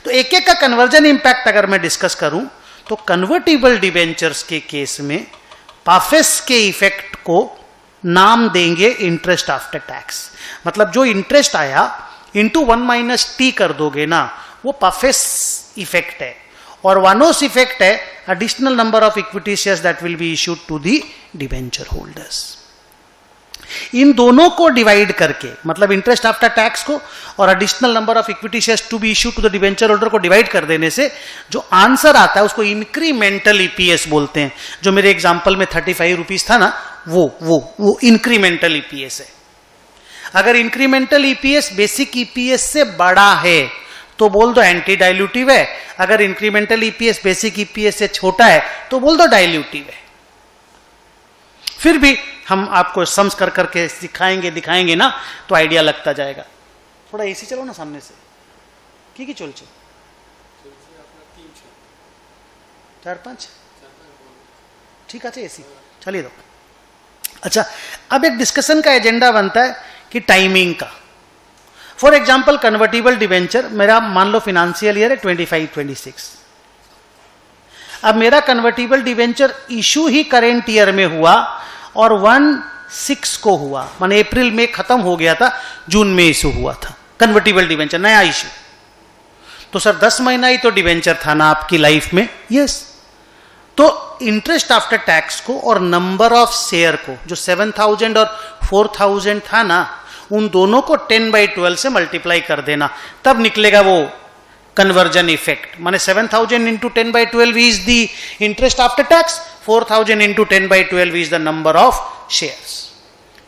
तो एक एक का कन्वर्जन इंपैक्ट अगर मैं डिस्कस करूं तो कन्वर्टिबल डिबेंचर्स के केस में पाफेस के इफेक्ट को नाम देंगे इंटरेस्ट आफ्टर टैक्स। मतलब जो इंटरेस्ट आया इंटू 1 - t कर दोगे ना, वो पाफेस इफेक्ट है, और वानोस इफेक्ट है additional number of equity shares that will be issued to the debenture holders. इन दोनों को डिवाइड करके, मतलब इंटरेस्ट आफ्टर टैक्स को और additional number of equity shares to be issued to the debenture holder को डिवाइड कर देने से जो आंसर आता है उसको इंक्रीमेंटल ईपीएस बोलते हैं। जो मेरे एग्जांपल में 35 रुपीस था ना, वो इंक्रीमेंटल ईपीएस है। अगर इंक्रीमेंटल ईपीएस बेसिक ईपीएस से बड़ा है तो बोल दो एंटी डाइल्यूटिव है, अगर इंक्रीमेंटल ईपीएस बेसिक ईपीएस से छोटा है तो बोल दो डाइल्यूटिव है। फिर भी हम आपको सम्स कर करके दिखाएंगे ना तो आइडिया लगता जाएगा। थोड़ा एसी चलो ना सामने से, কি কি চলছে? 4-5 ठीक है, एसी चलिए दो। अच्छा, अब एक डिस्कशन का एजेंडा बनता है कि टाइमिंग का। फॉर एग्जाम्पल कन्वर्टिबल डिवेंचर मेरा मान लो फाइनेंशियल ईयर है 25-26। अब मेरा कन्वर्टिबल डिवेंचर इशू ही करेंट ईयर में हुआ और 1/6 को हुआ, माने अप्रैल में खत्म हो गया था, जून में इशू हुआ था कन्वर्टिबल डिवेंचर, नया इशू। तो सर 10 महीना ही तो डिवेंचर था ना आपकी लाइफ में। यस, तो इंटरेस्ट आफ्टर टैक्स को और नंबर ऑफ शेयर को, जो 7000 और 4000 था ना, उन दोनों को 10/12 से मल्टीप्लाई कर देना, तब निकलेगा वो कन्वर्जन इफेक्ट। माने 7000 into 10/12 is the interest after tax, 4000 into 10/12 is the number of shares.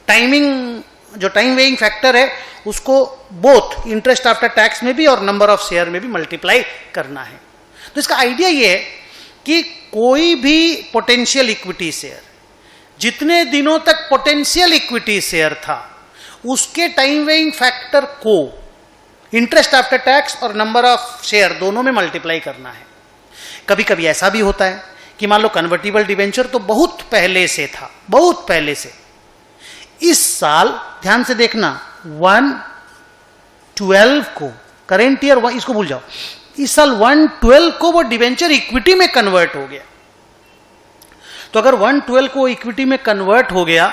Timing, जो टाइम वेइंग फैक्टर है, उसको बोथ इंटरेस्ट आफ्टर टैक्स में भी और नंबर ऑफ शेयर में भी मल्टीप्लाई करना है। तो इसका आइडिया ये है कि कोई भी पोटेंशियल इक्विटी शेयर, जितने दिनों तक पोटेंशियल इक्विटी शेयर था, उसके टाइम वेइंग फैक्टर को इंटरेस्ट आफ्टर टैक्स और नंबर ऑफ शेयर दोनों में मल्टीप्लाई करना है। कभी कभी ऐसा भी होता है कि मान लो कन्वर्टिबल डिवेंचर तो बहुत पहले से था, बहुत पहले से। इस साल ध्यान से देखना 1/12 को, करेंट ईयर इसको भूल जाओ, इस साल 1/12 को वो डिवेंचर इक्विटी में कन्वर्ट हो गया। तो अगर 1/12 को इक्विटी में कन्वर्ट हो गया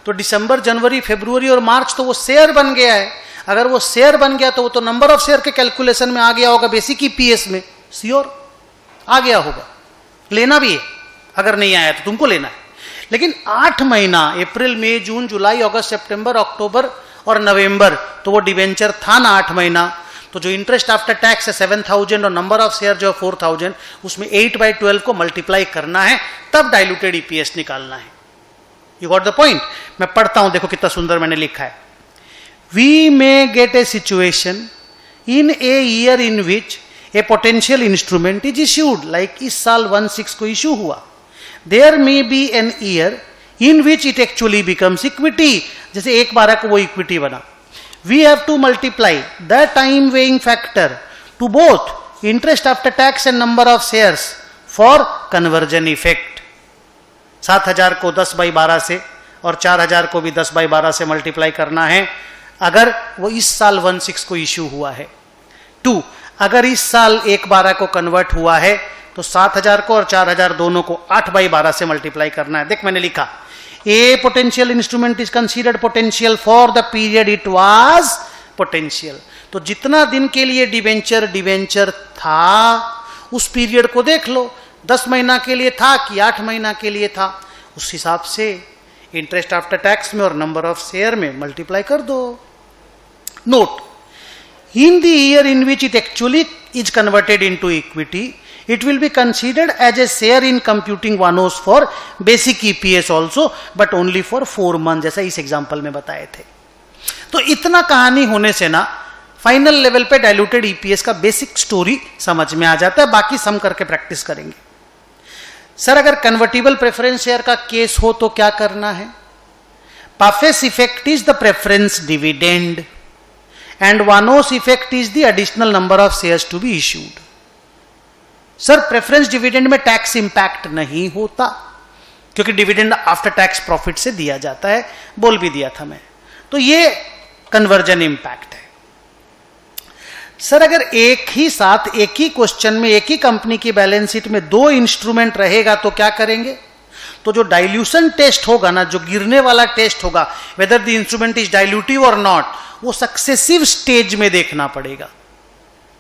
तो दिसंबर, जनवरी, फरवरी और मार्च तो वो शेयर बन गया है। अगर वो शेयर बन गया तो वो तो नंबर ऑफ शेयर के कैलकुलेशन में आ गया होगा, बेसिक ईपीएस में श्योर आ गया होगा। लेना भी है, अगर नहीं आया तो तुमको लेना है। लेकिन 8 महीना, अप्रैल, मई, जून, जुलाई, अगस्त, सितंबर, अक्टूबर और नवंबर, तो वो डिवेंचर था ना 8 महीना, तो जो इंटरेस्ट आफ्टर टैक्स है 7000 और नंबर ऑफ शेयर जो 4000, उसमें 8/12 को मल्टीप्लाई करना है, तब डाइल्यूटेड ईपीएस निकालना है। You got the point? मैं पढ़ता हूं, देखो कितना सुंदर मैंने लिखा है। We may get a situation in a year in which a potential instrument is issued, like इस साल 1/6 को इश्यू हुआ। There may be an year in which it actually becomes equity, जैसे 1/12 को वो इक्विटी बना। We have to multiply the time weighing factor to both interest after tax and number of shares for conversion effect. 7000 को 10/12 से और 4000 को भी 10/12 से मल्टीप्लाई करना है अगर वो इस साल 1/6 को इश्यू हुआ है। 2, अगर इस साल 1/12 को कन्वर्ट हुआ है तो 7000 को और 4000 दोनों को 8/12 से मल्टीप्लाई करना है। देख मैंने लिखा, A potential instrument is considered potential for the period it was potential. तो जितना दिन के लिए डिवेंचर था उस पीरियड को देख लो, 10 महीना के लिए था कि 8 महीना के लिए था, उस हिसाब से इंटरेस्ट आफ्टर टैक्स में और नंबर ऑफ शेयर में मल्टीप्लाई कर दो। Note, in the year in which it actually is converted into equity, it will be considered as a share in computing one-o's for basic EPS also, but only for 4 months, जैसा इस example में बताए थे। तो इतना कहानी होने से ना फाइनल लेवल पे डाइल्यूटेड ईपीएस का बेसिक स्टोरी समझ में आ जाता है। बाकी सम करके प्रैक्टिस करेंगे। सर अगर कन्वर्टिबल प्रेफरेंस शेयर का केस हो तो क्या करना है? पाफेस effect is the preference dividend and one-o's effect is the additional number of shares to be issued. Sir preference dividend में टैक्स इंपैक्ट नहीं होता क्योंकि डिविडेंड आफ्टर टैक्स प्रॉफिट से दिया जाता है, बोल भी दिया था मैं। तो ये कन्वर्जन इंपैक्ट है। सर अगर एक ही साथ एक ही क्वेश्चन में एक ही कंपनी की बैलेंस शीट में दो इंस्ट्रूमेंट रहेगा तो क्या करेंगे? तो जो डाइल्यूशन टेस्ट होगा ना, जो गिरने वाला टेस्ट होगा, whether the instrument is dilutive और नॉट, वो सक्सेसिव स्टेज में देखना पड़ेगा।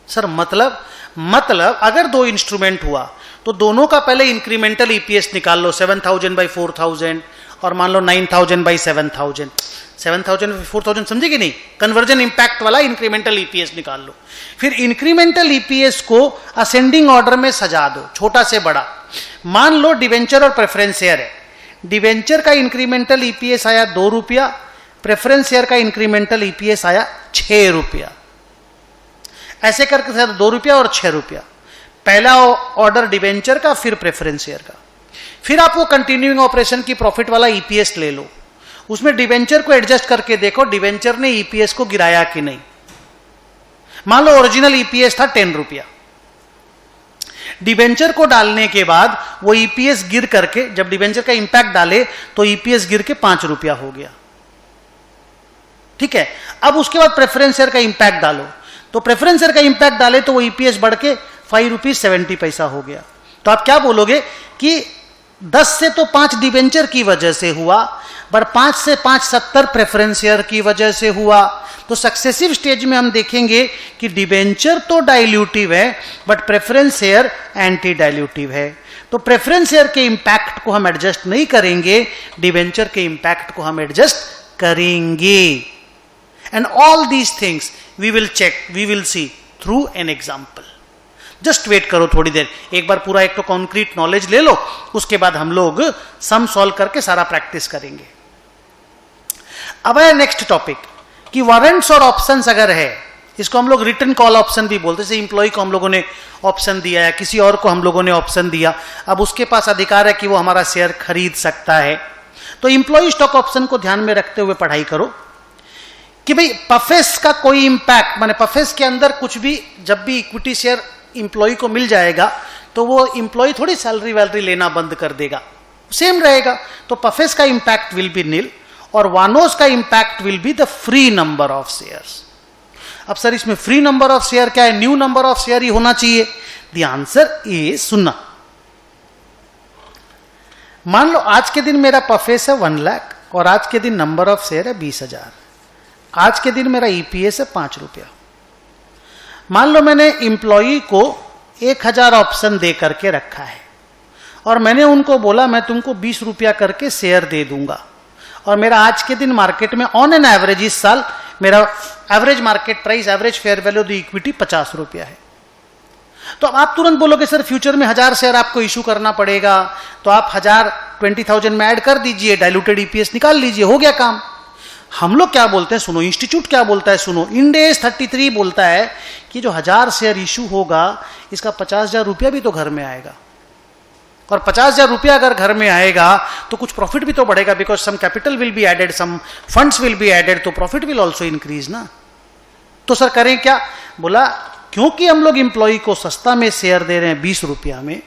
सर मतलब अगर दो इंस्ट्रूमेंट हुआ तो दोनों का पहले इंक्रीमेंटल ईपीएस निकाल लो, 7000 बाई 4000 और मान लो 9000 बाई 7000। 7000 बाई 4000 समझे कि नहीं? कन्वर्जन इंपैक्ट वाला इंक्रीमेंटल ईपीएस निकाल लो। फिर इंक्रीमेंटल ईपीएस को असेंडिंग ऑर्डर में सजा दो, छोटा से बड़ा। मान लो डिवेंचर और प्रेफरेंस शेयर है। डिवेंचर का इंक्रीमेंटल ईपीएस आया 2 रुपया, प्रेफरेंस शेयर का इंक्रीमेंटल ईपीएस आया 6 रुपया। ऐसे करके सर 2 रुपया और 6 रुपया, पहला ऑर्डर डिवेंचर का, फिर प्रेफरेंस शेयर का। फिर आप वो कंटिन्यूइंग ऑपरेशन की प्रॉफिट वाला ईपीएस ले लो, उसमें डिवेंचर को एडजस्ट करके देखो डिवेंचर ने ईपीएस को गिराया कि नहीं। मान लो ओरिजिनल ईपीएस था 10 रुपया, डिवेंचर को डालने के बाद वो ईपीएस गिर करके, जब डिवेंचर का इंपैक्ट डाले तो ईपीएस गिर के 5 रुपया हो गया। ठीक है, अब उसके बाद प्रेफरेंस शेयर का इंपैक्ट डालो, तो प्रेफरेंस शेयर का इंपैक्ट डाले तो वो ईपीएस बढ़ के 5 रुपीज 70 पैसा हो गया। तो आप क्या बोलोगे कि 10 से तो 5 डिवेंचर की वजह से हुआ, पर 5 से 5 70 प्रेफरेंस शेयर की वजह से हुआ। तो सक्सेसिव स्टेज में हम देखेंगे कि डिवेंचर तो डाइल्यूटिव है but preference share anti dilutive है। तो प्रेफरेंस शेयर के इंपैक्ट को हम एडजस्ट नहीं करेंगे, डिवेंचर के इंपैक्ट को हम एडजस्ट करेंगे। And all these things we will check, we will see through an example. Just wait करो थोड़ी देर, एक बार पूरा एक तो कॉन्क्रीट नॉलेज ले लो, उसके बाद हम लोग सम सॉल्व करके सारा प्रैक्टिस करेंगे। अब है नेक्स्ट टॉपिक कि वारंट्स और ऑप्शंस अगर है, इसको हम लोग रिटर्न कॉल ऑप्शन भी बोलते हैं। जैसे इंप्लॉय को हम लोगों ने ऑप्शन दिया है, किसी और को हम लोगों ने ऑप्शन दिया, अब उसके पास अधिकार है कि वो हमारा शेयर खरीद सकता है। तो इंप्लॉय स्टॉक ऑप्शन को ध्यान में रखते हुए पढ़ाई करो कि भाई पफेस का कोई इंपैक्ट, माने पफेस के अंदर कुछ भी, जब भी इक्विटी शेयर इंप्लॉय को मिल जाएगा तो वो इंप्लॉय थोड़ी सैलरी वैलरी लेना बंद कर देगा, सेम रहेगा। तो पफेस का इंपैक्ट विल बी नील और वानोस का impact will be the free number of shares. अब सर इसमें फ्री नंबर ऑफ शेयर क्या है? न्यू नंबर ऑफ शेयर ही होना चाहिए। द आंसर इज सुनना। मान लो आज के दिन मेरा पफेस है 1 लाख और आज के दिन नंबर ऑफ शेयर है 20,000। आज के दिन मेरा ईपीएस है 5 रुपया। मान लो मैंने इंप्लॉई को 1000 ऑप्शन दे करके रखा है और मैंने उनको बोला मैं तुमको 20 रुपया करके शेयर दे दूंगा, और मेरा आज के दिन मार्केट में ऑन एन एवरेज इस साल मेरा average market price, average fair value of the equity 50 रुपया है। तो अब आप तुरंत बोलोगे सर फ्यूचर में 1000 शेयर आपको इशू करना पड़ेगा, तो आप 1000 20,000 में ऐड कर दीजिए, डाइल्यूटेड ईपीएस निकाल लीजिए, हो गया काम। हम लोग क्या बोलते हैं सुनो, इंस्टीट्यूट क्या बोलता है सुनो, इंड AS 33 बोलता है कि जो 1000 शेयर इशू होगा इसका 50,000 रुपया भी तो घर में आएगा, और 50,000 रुपया अगर घर में आएगा तो कुछ प्रॉफिट भी तो बढ़ेगा, because some capital will be added, some funds will be added, तो प्रॉफिट विल ऑल्सो इंक्रीज ना। तो सर करें क्या? बोला क्योंकि हम लोग इंप्लॉई को सस्ता में शेयर दे रहे हैं 20 रुपया में,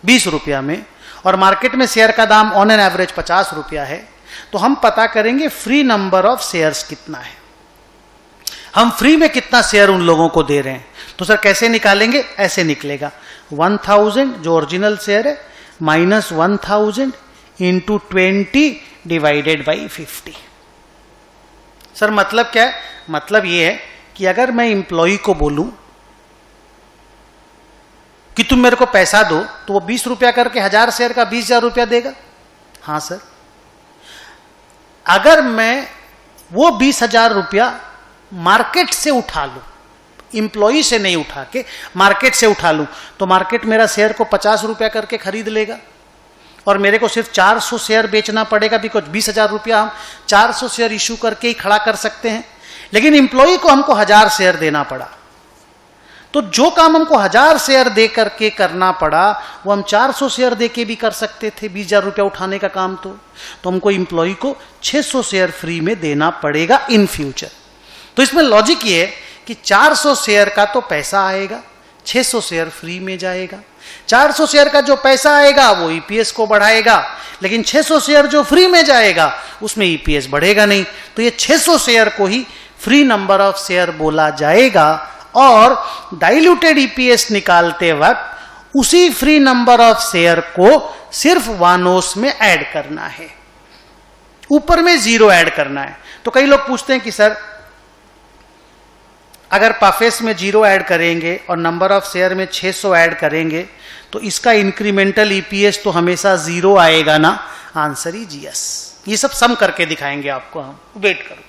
20 रुपया में, और मार्केट में शेयर का दाम ऑन एन एवरेज 50 रुपया है, तो हम पता करेंगे फ्री नंबर ऑफ शेयर्स कितना है, हम फ्री में कितना शेयर उन लोगों को दे रहे हैं। तो सर कैसे निकालेंगे? ऐसे निकलेगा 1000 जो ओरिजिनल शेयर है minus 1000 into 20 divided by 50। Sir मतलब क्या है? मतलब ये है कि अगर मैं इंप्लॉई को बोलूं कि तुम मेरे को पैसा दो, तो वो 20 रुपया करके 1000 शेयर का 20,000 रुपया देगा। हाँ सर। अगर मैं वो 20,000 रुपया मार्केट से उठा लूं, इंप्लॉई से नहीं उठा के मार्केट से उठा लूं, तो मार्केट मेरा शेयर को 50 रुपया करके खरीद लेगा और मेरे को सिर्फ 400 शेयर बेचना पड़ेगा, बिकॉज 20,000 रुपया हम 400 शेयर इशू करके ही खड़ा कर सकते हैं। लेकिन इंप्लॉई को हमको 1000 शेयर देना पड़ा, तो जो काम हमको 1000 शेयर दे करके करना पड़ा वो हम 400 शेयर दे के भी कर सकते थे, 20,000 रुपया उठाने का काम। तो हमको इंप्लॉई को 600 शेयर फ्री में देना पड़ेगा इन फ्यूचर। तो इसमें लॉजिक ये है कि 400 शेयर का तो पैसा आएगा, 600 शेयर फ्री में जाएगा। 400 शेयर का जो पैसा आएगा वो ईपीएस को बढ़ाएगा, लेकिन 600 शेयर जो फ्री में जाएगा उसमें ईपीएस बढ़ेगा नहीं। तो ये 600 शेयर को ही फ्री नंबर ऑफ शेयर बोला जाएगा और डाइल्यूटेड ईपीएस निकालते वक्त उसी फ्री नंबर ऑफ शेयर को सिर्फ वानोस में ऐड करना है, ऊपर में 0 ऐड करना है। तो कई लोग पूछते हैं कि सर अगर पाफेस में 0 ऐड करेंगे और नंबर ऑफ शेयर में 600 ऐड करेंगे तो इसका इंक्रीमेंटल ईपीएस तो हमेशा 0 आएगा ना? Answer is yes. ये सब सम करके दिखाएंगे आपको हम, वेट करो।